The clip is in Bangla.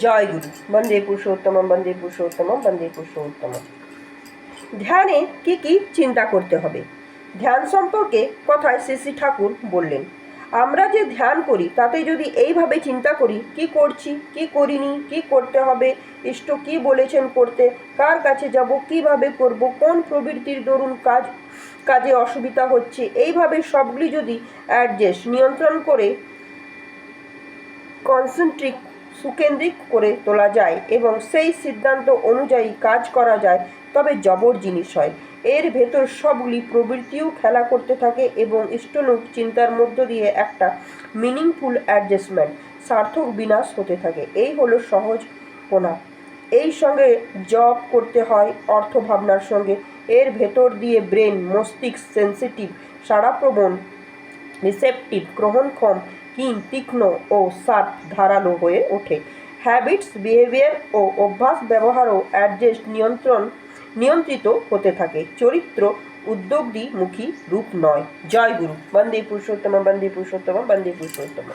জয় গুরু। বন্দে পুরুষোত্তমম, বন্দে পুরুষোত্তমম, বন্দে পুরুষোত্তমম। ধ্যানে কি কি চিন্তা করতে হবে? ধ্যান সম্পর্কে কথায় শ্রী ঠাকুর বললেন, আমরা যে ধ্যান করি তাতে যদি এইভাবে চিন্তা করি, কি করছি, কি করিনি, কি করতে হবে, ইষ্ট কি বলেছেন করতে, কার কাছে যাব, কিভাবে করব, কোন প্রবৃত্তির দরুন কাজে অসুবিধা হচ্ছে, এইভাবে সবগুলি যদি অ্যাডজাস্ট নিয়ন্ত্রণ করে কনসেন্ট্রিক সুকেন্দ্রিক করে তোলা যায় এবং সেই সিদ্ধান্ত অনুযায়ী কাজ করা যায়, তবে জবর জিনিস হয়। এর ভেতর সবগুলি প্রবৃত্তিও খেলা করতে থাকে এবং ইষ্টলোক চিন্তার মধ্য দিয়ে একটা মিনিংফুল অ্যাডজাস্টমেন্ট, সার্থক বিনাশ হতে থাকে। এই হলো সহজ কোনা। এই সঙ্গে জব করতে হয় অর্থ ভাবনার সঙ্গে। এর ভেতর দিয়ে ব্রেন, মস্তিষ্ক সেন্সিটিভ, সাড়াপ্রবণ, রিসেপটিভ, গ্রহণক্ষম, ক্ষীণ, তীক্ষ্ণ ও শার্প, ধারালো হয়ে ওঠে। হ্যাবিটস, বিহেভিয়ার ও অভ্যাস ব্যবহারও অ্যাডজাস্ট নিয়ন্ত্রিত হতে থাকে। চরিত্র উদ্যোগীমুখী রূপ নয়। জয় গুরু। বন্দে পুরুষোত্তম, বন্দে পুরুষোত্তম, বন্দে পুরুষোত্তম।